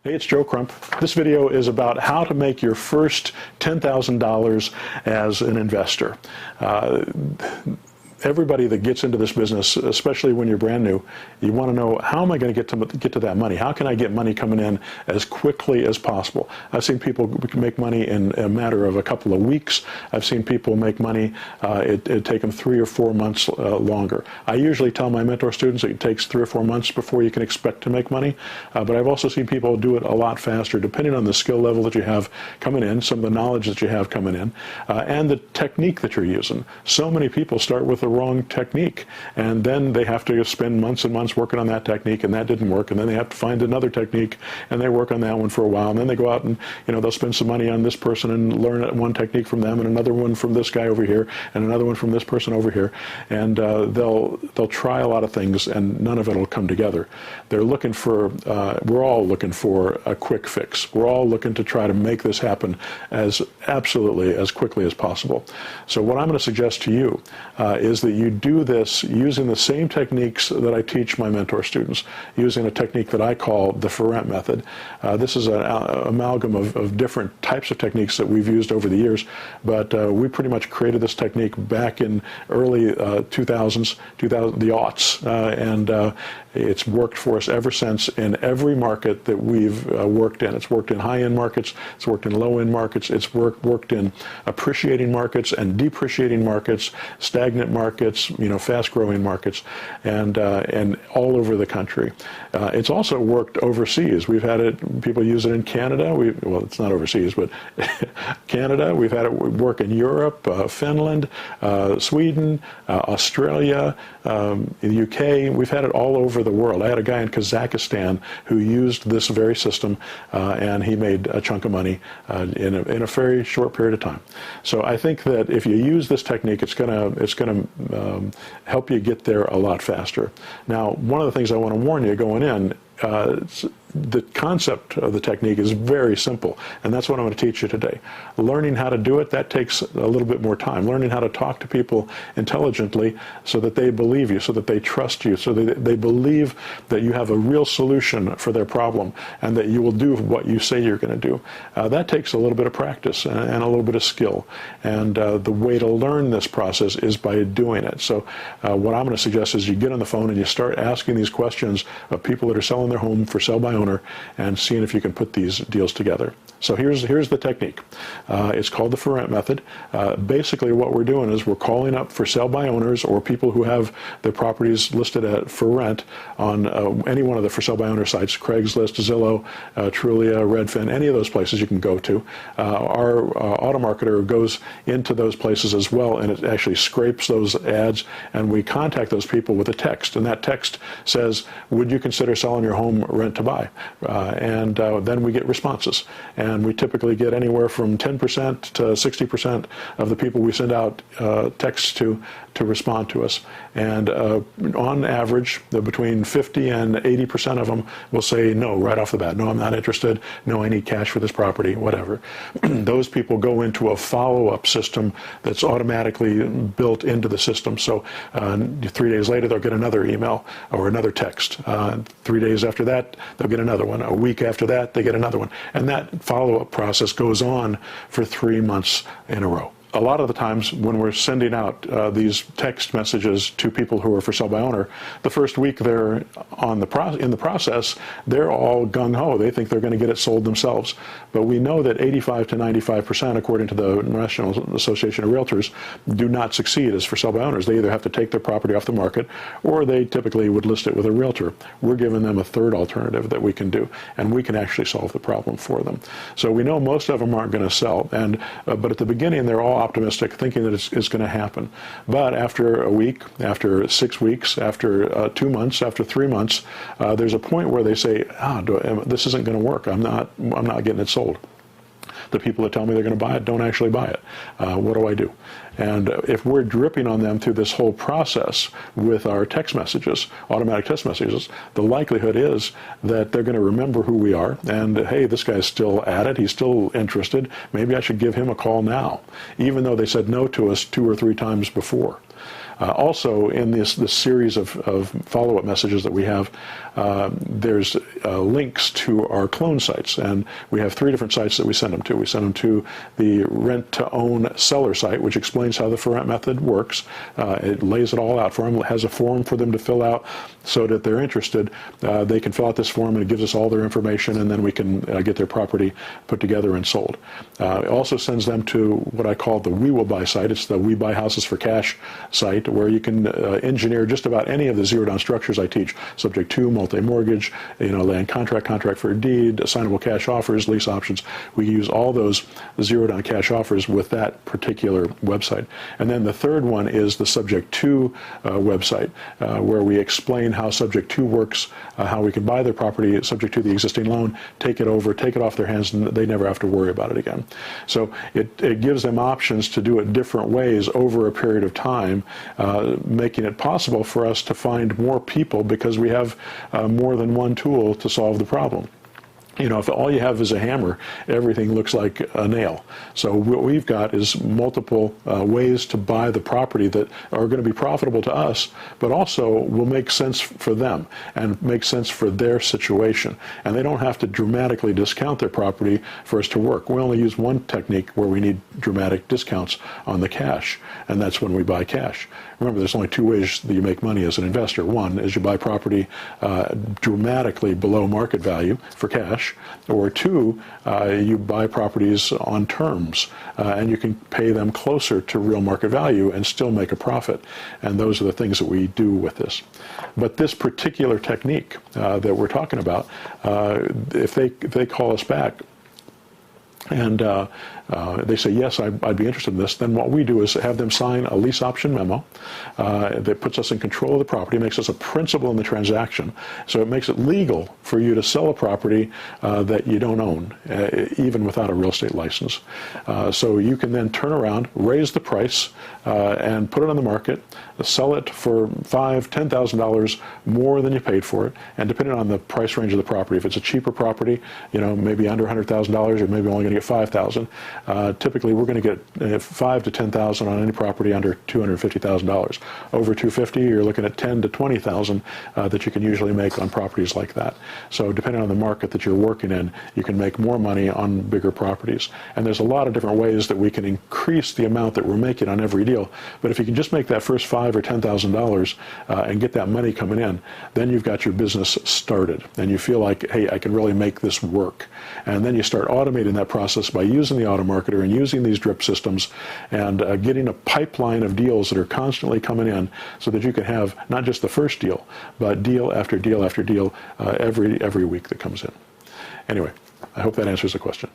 Hey, it's Joe Crump. This video is about how to make your first $10,000 as an investor. Everybody that gets into this business, especially when you're brand new, you want to know, how am I going to get to that money? How can I get money coming in as quickly as possible? I've seen people make money in a matter of a couple of weeks. I've seen people make money, it take them 3 or 4 months longer. I usually tell my mentor students it takes 3 or 4 months before you can expect to make money, but I've also seen people do it a lot faster, depending on the skill level that you have coming in, some of the knowledge that you have coming in, and the technique that you're using. So many people start with the wrong technique, and then they have to spend months and months working on that technique, and that didn't work, and then they have to find another technique, and they work on that one for a while, and then they go out and they'll spend some money on this person and learn one technique from them, and another one from this guy over here, and another one from this person over here, and they'll try a lot of things, and none of it will come together. They're looking for, we're all looking for a quick fix. We're all looking to try to make this happen as quickly as possible. So what I'm going to suggest to you is that you do this using the same techniques that I teach my mentor students, using a technique that I call the Ferrant method. This is an amalgam of different types of techniques that we've used over the years, but we pretty much created this technique back in early 2000s, the aughts, and it's worked for us ever since in every market that we've worked in. It's worked in high-end markets, it's worked in low-end markets, it's worked in appreciating markets and depreciating markets, stagnant markets, fast-growing markets, and all over the country. It's also worked overseas. We've had it, people use it in Canada. Well, it's not overseas, but Canada. We've had it work in Europe, Finland, Sweden, Australia, in the UK. We've had it all over the world. I had a guy in Kazakhstan who used this very system, and he made a chunk of money in a very short period of time. So I think that if you use this technique, it's going to help you get there a lot faster. Now, one of the things I want to warn you going in, the concept of the technique is very simple, and that's what I'm going to teach you today. Learning how to do it, that takes a little bit more time. Learning how to talk to people intelligently so that they believe you, so that they trust you, so that they believe that you have a real solution for their problem and that you will do what you say you're going to do. That takes a little bit of practice and a little bit of skill, and the way to learn this process is by doing it. So what I'm going to suggest is you get on the phone and you start asking these questions of people that are selling their home for sale by owner and seeing if you can put these deals together. So here's the technique. It's called the Ferrant method. Basically what we're doing is we're calling up for sale by owners or people who have their properties listed for rent on any one of the for sale by owner sites, Craigslist, Zillow, Trulia, Redfin, any of those places you can go to. Our auto marketer goes into those places as well, and it actually scrapes those ads, and we contact those people with a text, and that text says, would you consider selling your home rent to buy? And then we get responses. And we typically get anywhere from 10% to 60% of the people we send out texts to respond to us. And on average, between 50 and 80% of them will say no right off the bat. No, I'm not interested. No, I need cash for this property, whatever. Those people go into a follow-up system that's automatically built into the system. So 3 days later, they'll get another email or another text. 3 days after that, they'll get another one. A week after that, they get another one. And that follow-up process goes on for 3 months in a row. A lot of the times when we're sending out these text messages to people who are for sale by owner, the first week they're in the process, they're all gung-ho. They think they're going to get it sold themselves. But we know that 85 to 95%, according to the National Association of Realtors, do not succeed as for sale by owners. They either have to take their property off the market or they typically would list it with a realtor. We're giving them a third alternative that we can do, and we can actually solve the problem for them. So we know most of them aren't going to sell, but at the beginning they're all optimistic, thinking that it's going to happen. But after a week, after 6 weeks, after 2 months, after 3 months, there's a point where they say, this isn't going to work. I'm not getting it sold. The people that tell me they're going to buy it don't actually buy it. What do I do? And if we're dripping on them through this whole process with our text messages, automatic text messages, the likelihood is that they're going to remember who we are, and hey, this guy's still at it, he's still interested, maybe I should give him a call now, even though they said no to us 2 or 3 times before. Also, in this series of follow-up messages that we have, there's links to our clone sites, and we have 3 different sites that we send them to. We send them to the rent-to-own seller site, which explains how the for-rent method works. It lays it all out for them. It has a form for them to fill out so that they're interested. They can fill out this form, and it gives us all their information, and then we can get their property put together and sold. It also sends them to what I call the We Will Buy site. It's the We Buy Houses for Cash site, where you can engineer just about any of the zero-down structures I teach: subject to, multi-mortgage, land contract, contract for a deed, assignable cash offers, lease options. We use all those zero-down cash offers with that particular website. And then the third one is the subject to website, where we explain how subject to works, how we can buy their property subject to the existing loan, take it over, take it off their hands, and they never have to worry about it again. So it gives them options to do it different ways over a period of time, making it possible for us to find more people because we have more than one tool to solve the problem. If all you have is a hammer, everything looks like a nail. So what we've got is multiple ways to buy the property that are going to be profitable to us, but also will make sense for them and make sense for their situation. And they don't have to dramatically discount their property for us to work. We only use one technique where we need dramatic discounts on the cash, and that's when we buy cash. Remember, there's only 2 ways that you make money as an investor. One is you buy property dramatically below market value for cash, or 2, you buy properties on terms, and you can pay them closer to real market value and still make a profit. And those are the things that we do with this. But this particular technique that we're talking about, if they call us back and they say, yes, I'd be interested in this, then what we do is have them sign a lease option memo that puts us in control of the property, makes us a principal in the transaction. So it makes it legal for you to sell a property that you don't own, even without a real estate license. So you can then turn around, raise the price, and put it on the market, sell it for $5,000, $10,000 more than you paid for it, and depending on the price range of the property, if it's a cheaper property, maybe under $100,000, or maybe only going to get $5,000. Typically, we're going to get $5,000 to $10,000 on any property under $250,000. Over $250,000, you're looking at $10,000 to $20,000 that you can usually make on properties like that. So depending on the market that you're working in, you can make more money on bigger properties. And there's a lot of different ways that we can increase the amount that we're making on every deal. But if you can just make that first $5,000 or $10,000 and get that money coming in, then you've got your business started, and you feel like, hey, I can really make this work. And then you start automating that process by using the auto marketer and using these drip systems and getting a pipeline of deals that are constantly coming in, so that you can have not just the first deal, but deal after deal after deal every week that comes in. Anyway, I hope that answers the question.